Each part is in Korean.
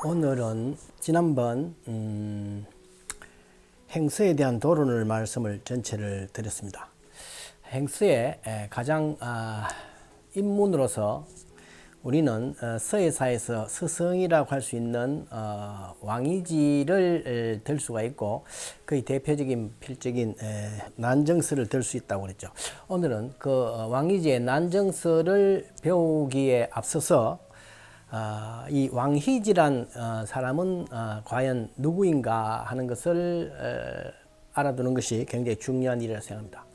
오늘은 지난번 행서에 대한 도론을 말씀을 전체를 드렸습니다. 행서의 가장 입문으로서 우리는 서예사에서 서성이라고 할 수 있는 왕이지를 들 수가 있고 거의 대표적인 필적인 난정서를 들 수 있다고 그랬죠. 오늘은 그 왕이지의 난정서를 배우기에 앞서서 이 왕희지란 사람은 과연 누구인가 하는 것을 알아두는 것이 굉장히 중요한 일이라고 생각합니다.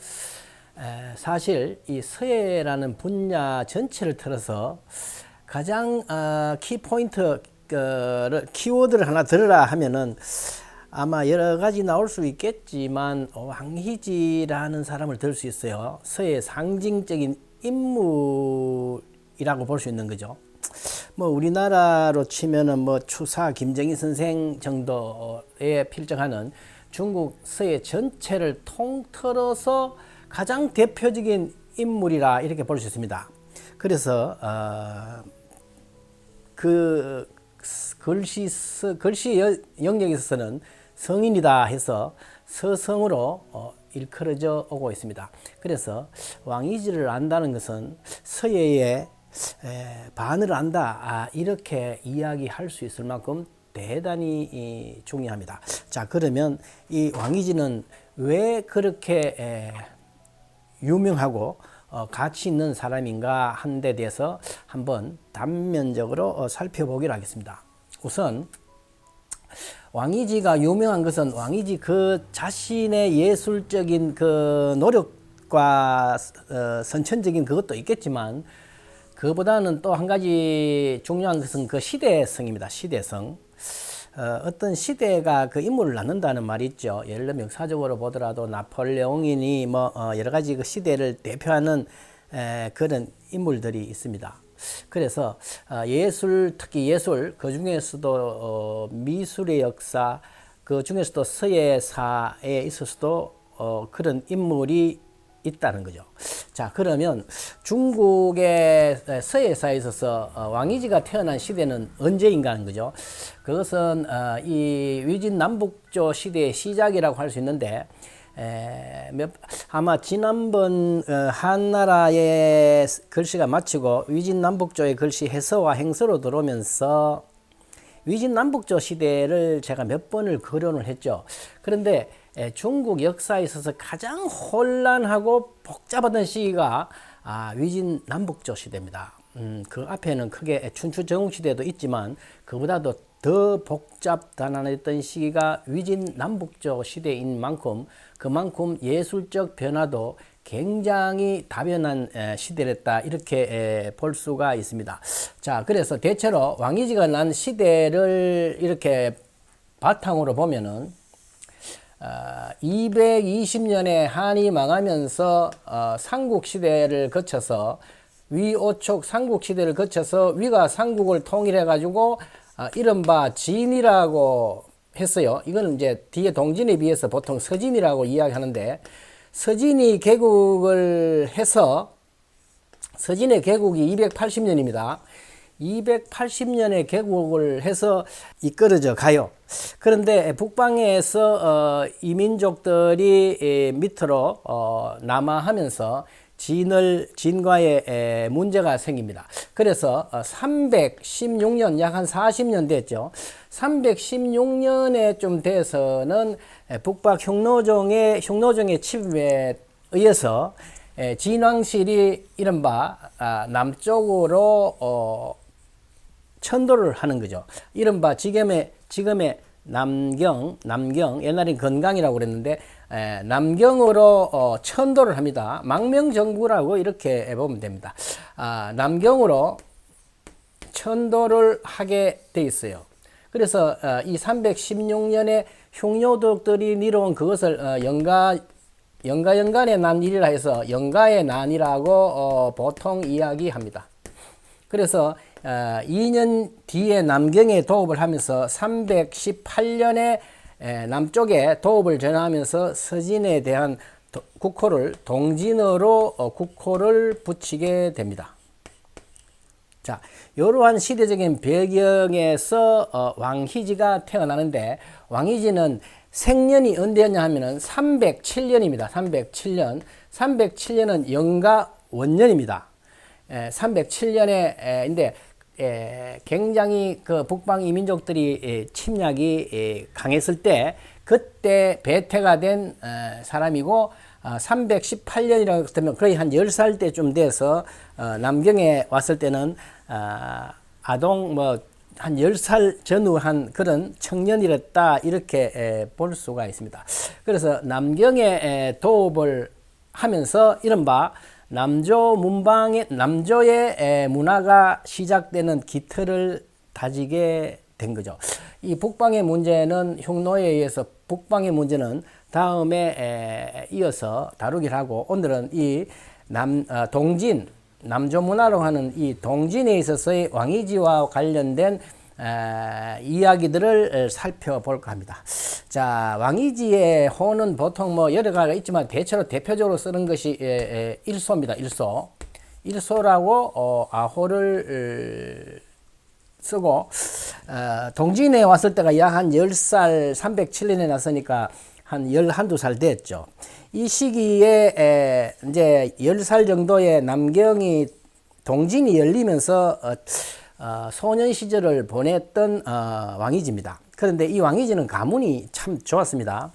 사실 이 서예라는 분야 전체를 틀어서 가장 키포인트 키워드를 하나 들으라 하면은 아마 여러 가지 나올 수 있겠지만 왕희지라는 사람을 들 수 있어요. 서예의 상징적인 인물이라고 볼 수 있는 거죠. 뭐 우리나라로 치면은 뭐 추사 김정희 선생 정도에 필적하는 중국 서예 전체를 통틀어서 가장 대표적인 인물이라 이렇게 볼 수 있습니다. 그래서 그 글씨 영역에 있어서는 성인이다 해서 서성으로 일컬어져 오고 있습니다. 그래서 왕이지를 안다는 것은 서예의 반을 안다 이렇게 이야기할 수 있을 만큼 대단히 중요합니다. 자, 그러면 이 왕이지는 왜 그렇게 유명하고 가치 있는 사람인가 하는 데 대해서 한번 단면적으로 살펴보기로 하겠습니다. 우선 왕이지가 유명한 것은 왕이지 그 자신의 예술적인 그 노력과 선천적인 그것도 있겠지만 그보다는 또 한 가지 중요한 것은 그 시대성입니다. 시대성. 어떤 시대가 그 인물을 낳는다는 말이 있죠. 예를 들면 역사적으로 보더라도 나폴레옹이니 뭐 여러 가지 그 시대를 대표하는 그런 인물들이 있습니다. 그래서 예술, 특히 예술, 그 중에서도 미술의 역사, 그 중에서도 서예사에 있어서도 그런 인물이 있다는 거죠. 자, 그러면 중국의 서예사에 있어서 왕이지가 태어난 시대는 언제인가 하는 거죠. 그것은 이 위진남북조 시대의 시작이라고 할 수 있는데 아마 지난번 한나라의 글씨가 마치고 위진남북조의 글씨 해서와 행서로 들어오면서 위진남북조 시대를 제가 몇 번을 거론을 했죠. 그런데 중국 역사에 있어서 가장 혼란하고 복잡하던 시기가 위진남북조 시대입니다. 그 앞에는 크게 춘추전국 시대도 있지만 그보다도 더 복잡단단했던 시기가 위진남북조 시대인 만큼 그만큼 예술적 변화도 굉장히 다변한 시대였다 이렇게 볼 수가 있습니다. 자, 그래서 대체로 왕이지가 난 시대를 이렇게 바탕으로 보면은 220년에 한이 망하면서 삼국시대를 거쳐서 위오촉 삼국시대를 거쳐서 위가 삼국을 통일해 가지고 이른바 진이라고 했어요. 이거는 이제 뒤에 동진에 비해서 보통 서진이라고 이야기하는데 서진이 개국을 해서 서진의 개국이 280년입니다. 280년에 개국을 해서 이끌어져 가요. 그런데 북방에서 이민족들이 밑으로 남하하면서 진과의 문제가 생깁니다. 그래서 316년 약 한 40년 됐죠. 316년에 좀 돼서는 북박 흉노종의 침입에 의해서 진왕실이 이른바 남쪽으로 천도를 하는 거죠. 이른바 지금의 남경 옛날엔 건강이라고 그랬는데 남경으로 천도를 합니다. 망명정부라고 이렇게 보면 됩니다. 남경으로 천도를 하게 돼 있어요. 그래서 이 316년에 흉노족들이 이뤄온 그것을 영가연간의 난 일이라 해서 영가의 난이라고 보통 이야기합니다. 그래서 2년 뒤에 남경에 도읍을 하면서 318년에 남쪽에 도읍을 전하면서 서진에 대한 국호를 동진어로 국호를 붙이게 됩니다. 자, 이러한 시대적인 배경에서 왕희지가 태어나는데, 왕희지는 생년이 언제였냐 하면은 307년입니다. 307년. 307년은 영가 원년입니다. 307년에 인데 굉장히 그 북방 이민족들이 침략이 강했을 때 그때 배태가 된 사람이고, 318년이라고 하면 거의 한 10살 때쯤 돼서 남경에 왔을 때는 아동 뭐 한 10살 전후한 그런 청년이랬다, 이렇게 볼 수가 있습니다. 그래서 남경에 도읍을 하면서 이른바 남조의 문화가 시작되는 기틀을 다지게 된 거죠. 이 북방의 문제는 흉노에 의해서 북방의 문제는 다음에 이어서 다루기를 하고, 오늘은 이 동진, 남조 문화라고 하는 이 동진에 있어서의 왕이지와 관련된 이야기들을 살펴볼까 합니다. 자, 왕이지의 호는 보통 뭐 여러 가지가 있지만 대표적으로 쓰는 것이 일소입니다. 일소라고 아호를 쓰고, 동진에 왔을 때가 약 한 10살, 307년에 났으니까 한 11~12살 됐죠. 이 시기에 이제 10살 정도의 남경이 동진이 열리면서 소년 시절을 보냈던 왕이지입니다. 그런데 이 왕이지는 가문이 참 좋았습니다.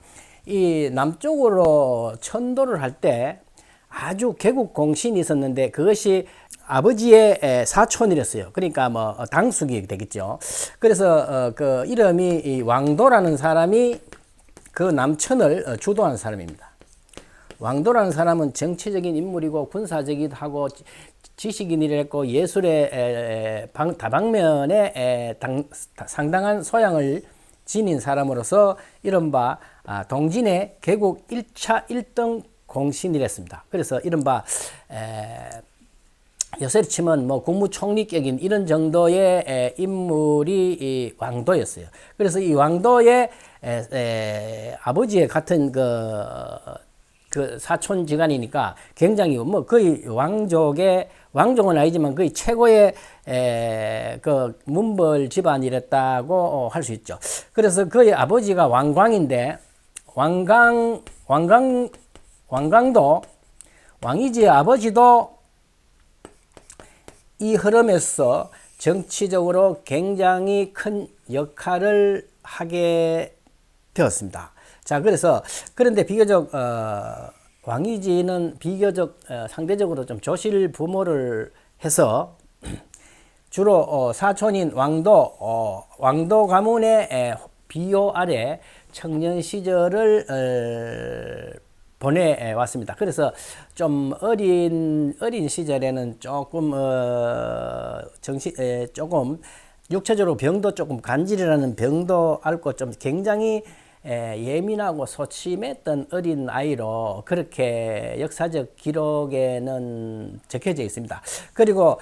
이 남쪽으로 천도를 할 때 아주 개국 공신이 있었는데, 그것이 아버지의 사촌이랬어요. 그러니까 뭐 당숙이 되겠죠. 그래서 그 이름이 이 왕도라는 사람이 그 남천을 주도한 사람입니다. 왕도라는 사람은 정치적인 인물이고 군사적이기도 하고 지식인이랬고 예술의 다방면에 상당한 소양을 지닌 사람으로서 이른바 동진의 개국 1차 1등 공신이랬습니다. 그래서 이른바 요새로 치면 뭐 국무총리격인 이런 정도의 인물이 이 왕도였어요. 그래서 이 왕도의 아버지의 같은 그 사촌지간이니까 굉장히 뭐 거의 왕족은 아니지만 거의 최고의 그 문벌 집안이랬다고 할 수 있죠. 그래서 그의 아버지가 왕광인데, 왕광도 왕이지의 아버지도 이 흐름에서 정치적으로 굉장히 큰 역할을 하게 되었습니다. 자, 그런데 비교적 왕이지는 비교적 상대적으로 좀 조실 부모를 해서 주로 사촌인 왕도 가문의 비호 아래 청년 시절을 보내왔습니다. 그래서 좀 어린 시절에는 조금 조금 육체적으로 병도 조금 간질이라는 병도 앓고 좀 굉장히 예민하고 소심했던 어린 아이로 그렇게 역사적 기록에는 적혀져 있습니다. 그리고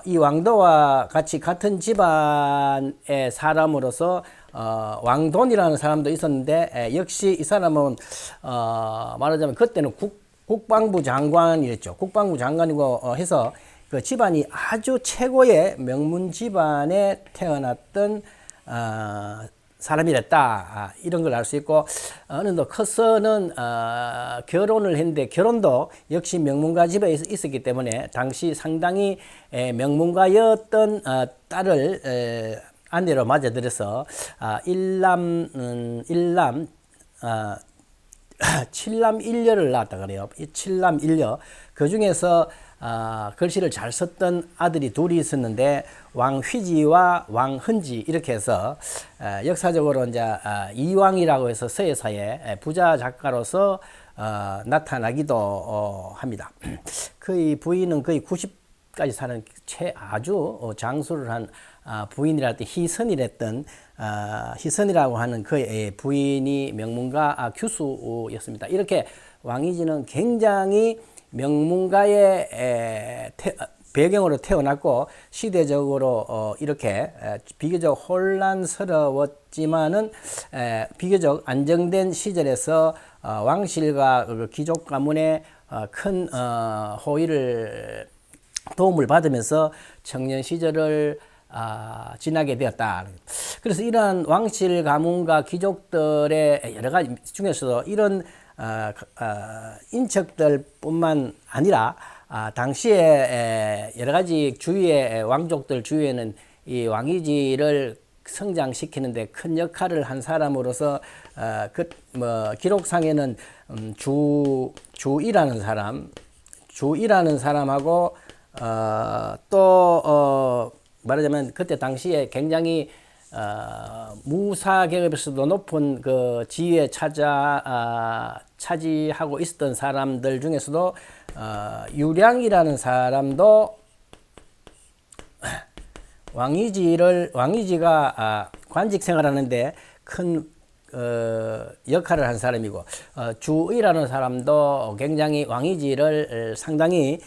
이 왕도와 같이 같은 집안의 사람으로서 왕돈이라는 사람도 있었는데, 역시 이 사람은 말하자면 그때는 국방부 장관이랬죠. 국방부 장관이고 해서 그 집안이 아주 최고의 명문 집안에 태어났던 사람이랬다, 이런 걸 알 수 있고, 어느 더 커서는 결혼을 했는데, 결혼도 역시 명문가 집에 있었기 때문에 당시 상당히 명문가였던 딸을 아내로 맞아들여서 칠남 일녀를 낳았다 그래요. 이 칠남 일녀, 그 중에서 글씨를 잘 썼던 아들이 둘이 있었는데, 왕휘지와 왕흔지 이렇게 해서 역사적으로 이제 이왕이라고 해서 서예사의 부자 작가로서 나타나기도 합니다. 그의 부인은 거의 90까지 사는 아주 장수를 한 부인이랄 때 희선이라고 하는 그의 부인이 명문가 규수였습니다. 이렇게 왕이지는 굉장히 명문가의 배경으로 태어났고, 시대적으로 이렇게 비교적 혼란스러웠지만은 비교적 안정된 시절에서 왕실과 귀족 가문의 큰 호의를 도움을 받으면서 청년 시절을 지나게 되었다. 그래서 이러한 왕실 가문과 귀족들의 여러 가지 중에서도 이런 인척들뿐만 아니라 당시에 여러 가지 주위의 왕족들 주위에는 이 왕위지를 성장시키는데 큰 역할을 한 사람으로서 기록상에는 주이라는 사람하고 또 말하자면 그때 당시에 굉장히 무사 계급에서도 높은 그 지위에 차지하고 있었던 사람들 중에서도 유량이라는 사람도 왕위지가 관직 생활하는데 큰 역할을 한 사람이고 주의라는 사람도 굉장히 왕위지를 상당히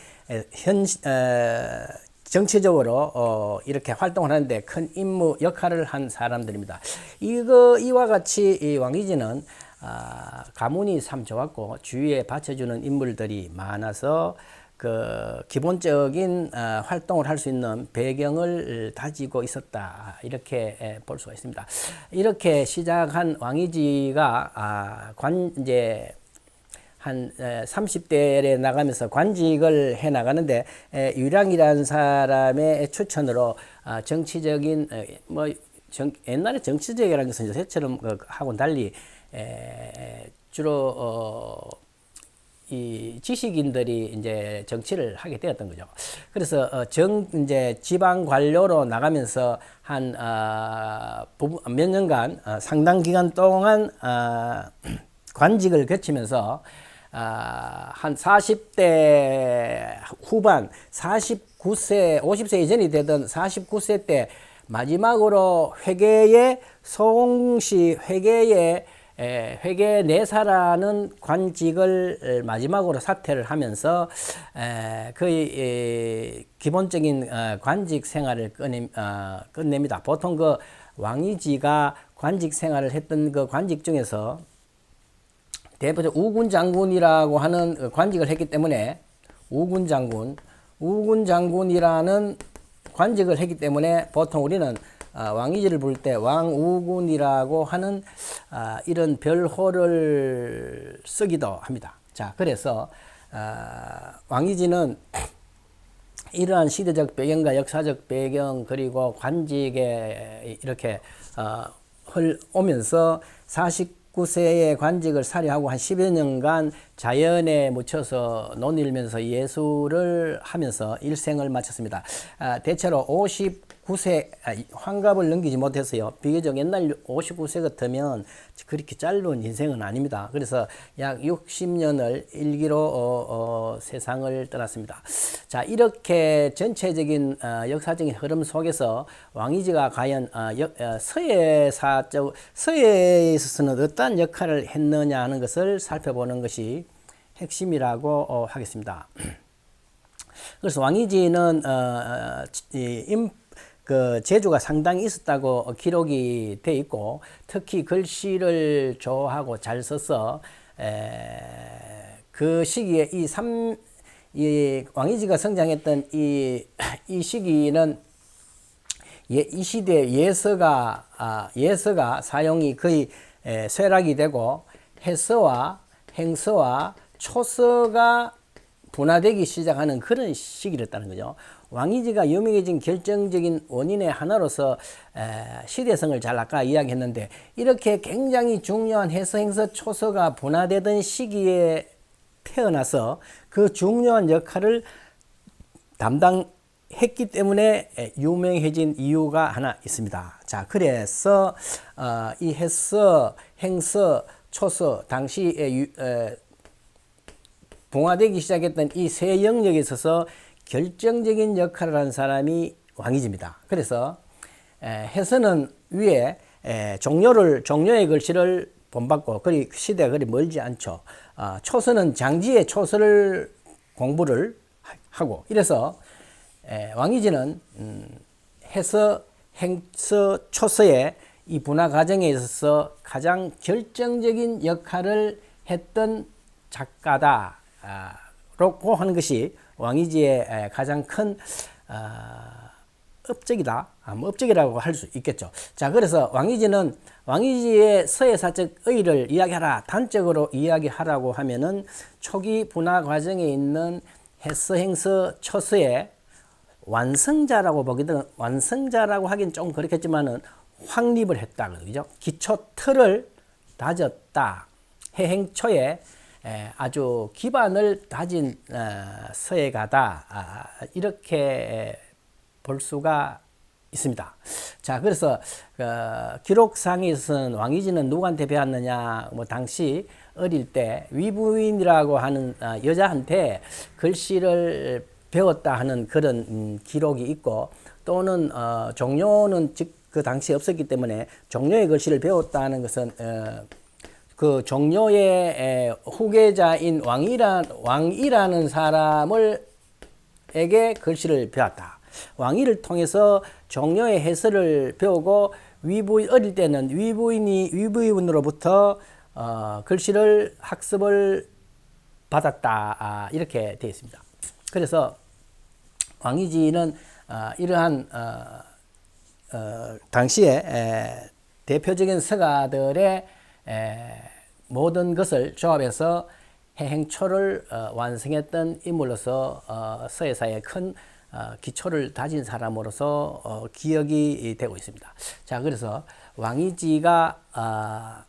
정치적으로 이렇게 활동을 하는데 큰 임무 역할을 한 사람들입니다. 이와 같이 이 왕위지는 가문이 참 좋았고 주위에 받쳐주는 인물들이 많아서 그 기본적인 활동을 할 수 있는 배경을 다지고 있었다, 이렇게 볼 수가 있습니다. 이렇게 시작한 왕위지가 이제 한 30대에 나가면서 관직을 해 나가는데 유량이라는 사람의 추천으로 정치적인 옛날에 정치적이라는 것은 요새처럼 하고는 달리 주로 이 지식인들이 이제 정치를 하게 되었던 거죠. 그래서 이제 지방 관료로 나가면서 한 몇 년간 상당 기간 동안 관직을 거치면서 한 40대 후반 49세 50세 이전이 되던 49세 때 마지막으로 서홍시 회계 내사라는 관직을 마지막으로 사퇴를 하면서 거의 기본적인 관직 생활을 끝냅니다. 보통 그 왕위지가 관직 생활을 했던 그 관직 중에서 대표적 우군 장군이라고 하는 관직을 했기 때문에 우군 장군이라는 관직을 했기 때문에 보통 우리는 왕위지를 부를 때 왕우군이라고 하는 이런 별호를 쓰기도 합니다. 자, 그래서 왕위지는 이러한 시대적 배경과 역사적 배경 그리고 관직에 이렇게 오면서 49세의 관직을 사료하고 한 10여 년간 자연에 묻혀서 논일면서 예술을 하면서 일생을 마쳤습니다. 대체로 59세 환갑을 넘기지 못했어요. 비교적 옛날 59세 같으면 그렇게 짧은 인생은 아닙니다. 그래서 약 60년을 일기로 세상을 떠났습니다. 자, 이렇게 전체적인 역사적인 흐름 속에서 왕위지가 과연 서예에 있어서는 어떠한 역할을 했느냐 하는 것을 살펴보는 것이 핵심이라고 하겠습니다. 그래서 왕위지는 그 재주가 상당히 있었다고 기록이 돼 있고, 특히 글씨를 좋아하고 잘 써서 그 시기에 이 왕위지가 성장했던 이 시기는 이 시대 예서가 사용이 거의 쇠락이 되고 해서와 행서와 초서가 분화되기 시작하는 그런 시기였다는 거죠. 왕위지가 유명해진 결정적인 원인의 하나로서 시대성을 잘 아까 이야기했는데, 이렇게 굉장히 중요한 해서, 행서, 초서가 분화되던 시기에 태어나서 그 중요한 역할을 담당했기 때문에 유명해진 이유가 하나 있습니다. 자, 그래서 이 해서, 행서, 초서 당시에 봉화되기 시작했던 이 세 영역에 있어서 결정적인 역할을 한 사람이 왕위지입니다. 그래서 해서는 위에 종료의 글씨를 본받고 그리 시대가 그리 멀지 않죠. 초서는 장지의 초서를 공부를 하고, 이래서 왕위지는 해서, 행서, 초서의 이 분화 과정에 있어서 가장 결정적인 역할을 했던 작가다라고 하는 것이 왕이지의 가장 큰 업적이다. 뭐 업적이라고 할 수 있겠죠. 자, 그래서 왕이지의 서예사적 의의를 이야기하라. 단적으로 이야기하라고 하면은 초기 분화 과정에 있는 해서, 행서, 초서의 완성자라고 완성자라고 하긴 좀 그렇겠지만은 확립을 했다. 그죠? 기초 틀을 다졌다. 해행초에 아주 기반을 다진 서예가다. 이렇게 볼 수가 있습니다. 자, 그래서 기록상에 있어서는 왕이지는 누구한테 배웠느냐? 뭐 당시 어릴 때 위부인이라고 하는 여자한테 글씨를 배웠다 하는 그런 기록이 있고, 또는 종료는 그 당시 없었기 때문에 종료의 글씨를 배웠다 하는 것은 그 종료의 후계자인 왕이라는 사람에게 글씨를 배웠다. 왕이를 통해서 종료의 해설을 배우고 어릴 때는 위부인으로부터 글씨를 학습을 받았다. 이렇게 되어 있습니다. 그래서 왕이지는 이러한 당시에 대표적인 서가들의 모든 것을 조합해서 해행초를 완성했던 인물로서 서예사의 큰 기초를 다진 사람으로서 기억이 되고 있습니다. 자, 그래서 왕이지가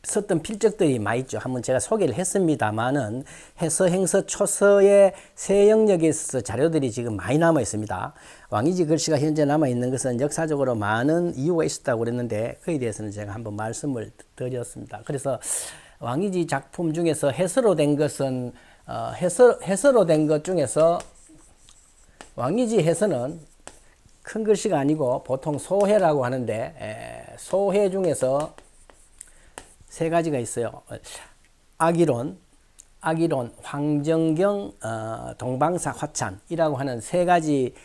썼던 필적들이 많이 있죠. 한번 제가 소개를 했습니다만은 해서, 행서, 초서의 세 영역에 있어서 자료들이 지금 많이 남아 있습니다. 왕이지 글씨가 현재 남아 있는 것은 역사적으로 많은 이유가 있었다고 그랬는데, 그에 대해서는 제가 한번 말씀을 드렸습니다. 그래서 왕이지 작품 중에서 해서로 된 것은 해서로 된 것 중에서 왕이지 해서는 큰 글씨가 아니고 보통 소해라고 하는데, 소해 중에서 세 가지가 있어요. 악이론, 황정경, 동방사 화찬이라고 하는 세 가지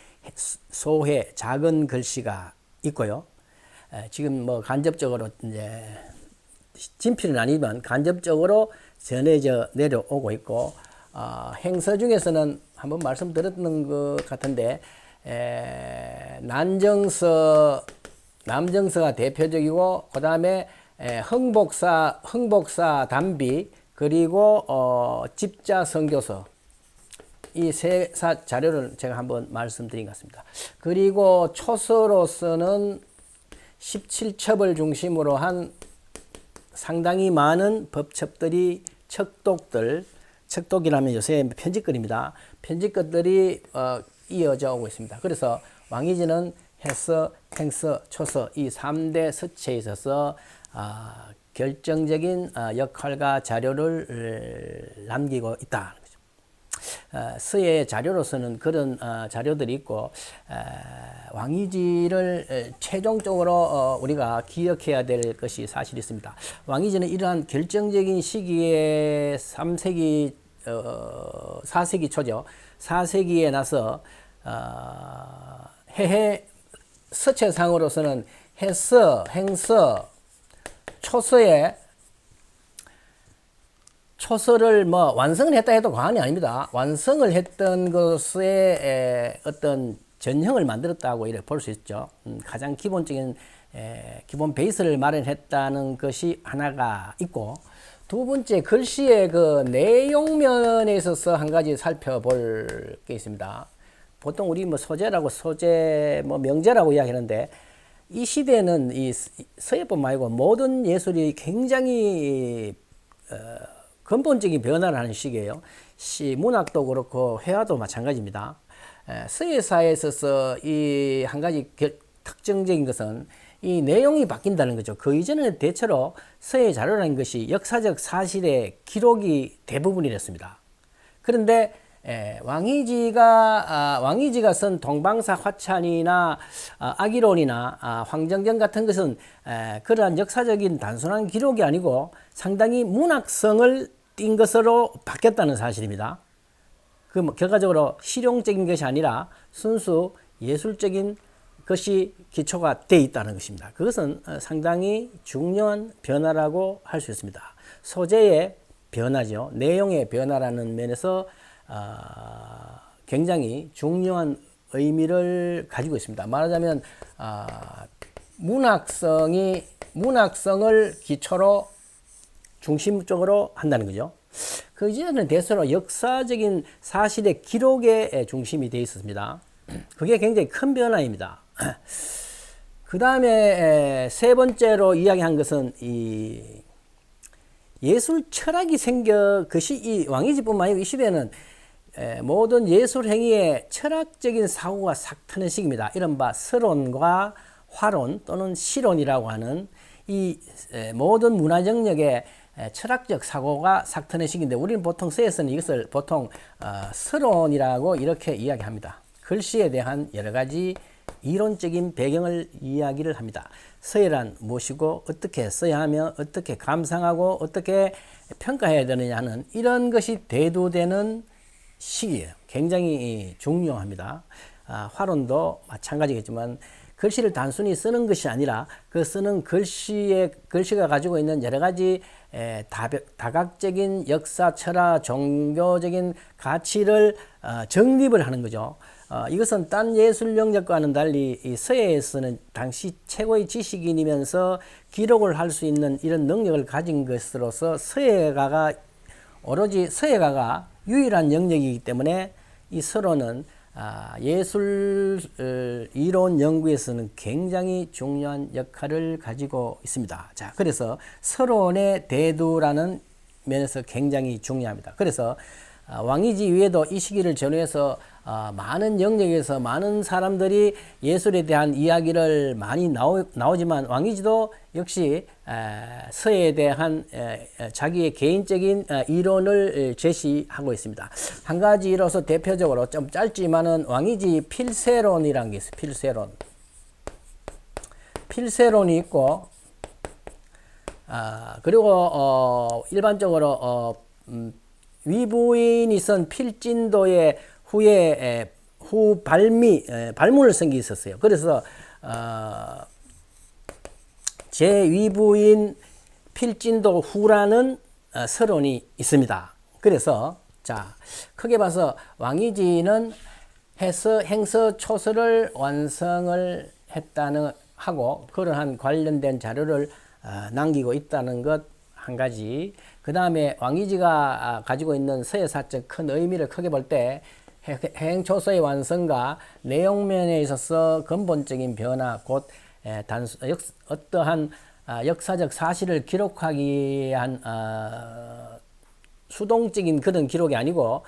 소해 작은 글씨가 있고요. 지금 뭐 간접적으로 이제 진필은 아니지만 간접적으로 전해져 내려오고 있고, 행서 중에서는 한번 말씀드렸던 것 같은데, 남정서가 대표적이고, 그 다음에 흥복사 단비, 그리고 집자 선교서, 이 세 자료를 제가 한번 말씀드린 것 같습니다. 그리고 초서로서는 17첩을 중심으로 한 상당히 많은 법첩들이 척독이라면 요새 편집글입니다. 편집글들이 이어져 오고 있습니다. 그래서 왕이지는 해서, 행서, 초서 이 3대 서체에 있어서 결정적인 역할과 자료를 남기고 있다. 서예 자료로서는 그런 자료들이 있고, 왕이지를 최종적으로 우리가 기억해야 될 것이 사실 있습니다. 왕이지는 이러한 결정적인 시기에 3세기, 4세기 초죠. 4세기에 나서 해해 서체상으로서는 해서, 행서, 초서를 뭐 완성을 했다 해도 과언이 아닙니다. 완성을 했던 것의 어떤 전형을 만들었다고 이렇게 볼 수 있죠. 가장 기본적인 기본 베이스를 마련했다는 것이 하나가 있고, 두 번째 글씨의 그 내용면에 있어서 한 가지 살펴볼 게 있습니다. 보통 우리 뭐 소재라고 뭐 명제라고 이야기하는데, 이 시대는 이 서예뿐 말고 모든 예술이 굉장히 근본적인 변화를 하는 시기예요. 문학도 그렇고 회화도 마찬가지입니다. 서예사에 있어서 이 한 가지 특징적인 것은 이 내용이 바뀐다는 거죠. 그 이전에는 대체로 서예 자료라는 것이 역사적 사실의 기록이 대부분이었습니다. 그런데 왕이지가 쓴 동방사 화찬이나 악이론이나 황정경 같은 것은 그러한 역사적인 단순한 기록이 아니고 상당히 문학성을 띈 것으로 바뀌었다는 사실입니다. 그 결과적으로 실용적인 것이 아니라 순수 예술적인 것이 기초가 되어 있다는 것입니다. 그것은 상당히 중요한 변화라고 할 수 있습니다. 소재의 변화죠. 내용의 변화라는 면에서 굉장히 중요한 의미를 가지고 있습니다. 말하자면 문학성을 기초로 중심적으로 한다는 거죠. 그 이전에는 대체로 역사적인 사실의 기록에 중심이 되어 있었습니다. 그게 굉장히 큰 변화입니다. 그 다음에 세 번째로 이야기한 것은 이 예술 철학이 것이 이 왕이지뿐만 아니고 이 시대는 모든 예술 행위에 철학적인 사고가 싹 트는 시기입니다. 이른바 서론과 화론 또는 시론이라고 하는 이 모든 문화 영역에 철학적 사고가 싹 트는 시기인데 우리는 보통 서에서는 이것을 보통 서론이라고 이렇게 이야기합니다. 글씨에 대한 여러 가지 이론적인 배경을 이야기를 합니다. 서예란 무엇이고 어떻게 써야 하며 어떻게 감상하고 어떻게 평가해야 되느냐는 이런 것이 대두되는 시기예요. 굉장히 중요합니다. 화론도 마찬가지겠지만 글씨를 단순히 쓰는 것이 아니라 그 쓰는 글씨가 가지고 있는 여러 가지 다각적인 역사, 철학, 종교적인 가치를 정립을 하는 거죠. 이것은 딴 예술 영역과는 달리 이 서예에서는 당시 최고의 지식인이면서 기록을 할 수 있는 이런 능력을 가진 것으로서 오로지 서예가가 유일한 영역이기 때문에 이 서론은 예술 이론 연구에서는 굉장히 중요한 역할을 가지고 있습니다. 자, 그래서 서론의 대두라는 면에서 굉장히 중요합니다. 그래서 왕이지 위에도 이 시기를 전후해서 많은 영역에서 많은 사람들이 예술에 대한 이야기를 많이 나오지만 왕이지도 역시 서예에 대한 자기의 개인적인 이론을 제시하고 있습니다. 한 가지로서 대표적으로 좀 짧지만은 왕이지 필세론이라는 게 있어요. 필세론이 있고 그리고 일반적으로 위부인이 쓴 필진도의 발문을 쓴 게 있었어요. 그래서 제2부인 필진도 후라는 서론이 있습니다. 그래서 자 크게 봐서 왕이지는 행서 초서를 완성을 했다는 하고 그러한 관련된 자료를 남기고 있다는 것 한 가지. 그 다음에 왕이지가 가지고 있는 서예사적 큰 의미를 크게 볼 때 행초서의 완성과 내용면에 있어서 근본적인 변화, 곧 어떠한 역사적 사실을 기록하기 위한 수동적인 그런 기록이 아니고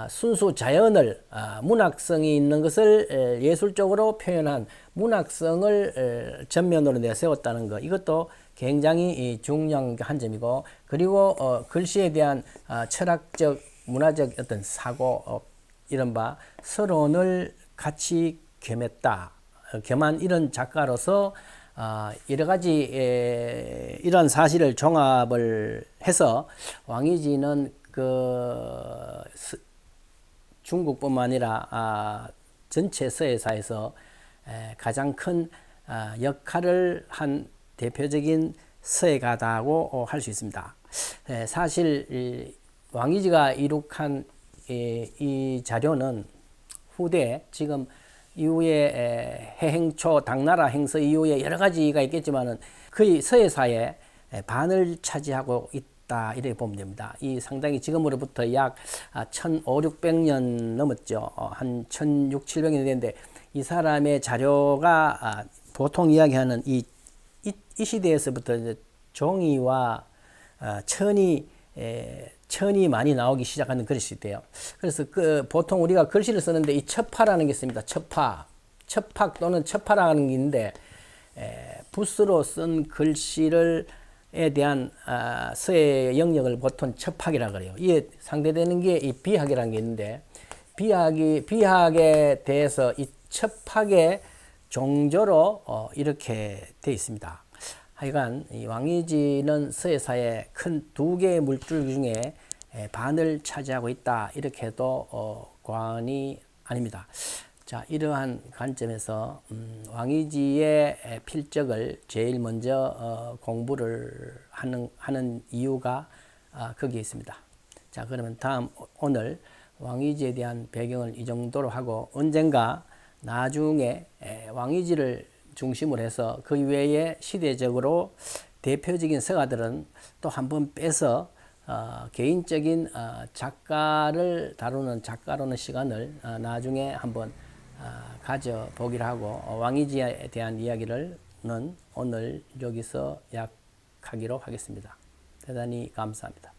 순수 자연을 문학성이 있는 것을 예술적으로 표현한 문학성을 전면으로 내세웠다는 것, 이것도 굉장히 중요한 한 점이고, 그리고 글씨에 대한 철학적 문화적 어떤 사고, 이른바 서론을 같이 겸한 이런 작가로서 여러 가지 이런 사실을 종합을 해서 왕이지는 중국뿐만 아니라 전체 서예사에서 가장 큰 역할을 한 대표적인 서예가다고 할 수 있습니다. 사실 왕이지가 이룩한 이 자료는 후대 지금 이후에 해행초 당나라 행서 이후에 여러 가지가 있겠지만은 거의 서예사의 반을 차지하고 있다 이렇게 보면 됩니다. 이 상당히 지금으로부터 약 1,500~600년 넘었죠. 한 1,600~700년이 됐는데 이 사람의 자료가 보통 이야기하는 이 시대에서부터 이제 종이와 천이 많이 나오기 시작하는 그런 시대예요. 그래서 보통 우리가 글씨를 쓰는데 이 첩파라는 게 있습니다. 첩학 또는 첩파라는 게 있는데 붓으로 쓴 글씨에 대한 서예 영역을 보통 첩학이라고 그래요. 이에 상대되는 게 이 비학이라는 게 있는데 비학에 대해서 이 첩학의 종조로 이렇게 되어 있습니다. 하여간 이 왕이지는 서예사의 큰 두 개의 물줄 중에 반을 차지하고 있다 이렇게 해도 과언이 아닙니다. 자, 이러한 관점에서 왕이지의 필적을 제일 먼저 공부를 하는 이유가 거기에 있습니다. 자, 그러면 오늘 왕이지에 대한 배경을 이 정도로 하고, 언젠가 나중에 왕이지를 중심으로 해서 그 이외에 시대적으로 대표적인 서가들은 또 한번 빼서 개인적인 작가를 다루는 작가로는 시간을 나중에 한번 가져보기로 하고, 왕이지에 대한 이야기를 오늘 여기서 약하기로 하겠습니다. 대단히 감사합니다.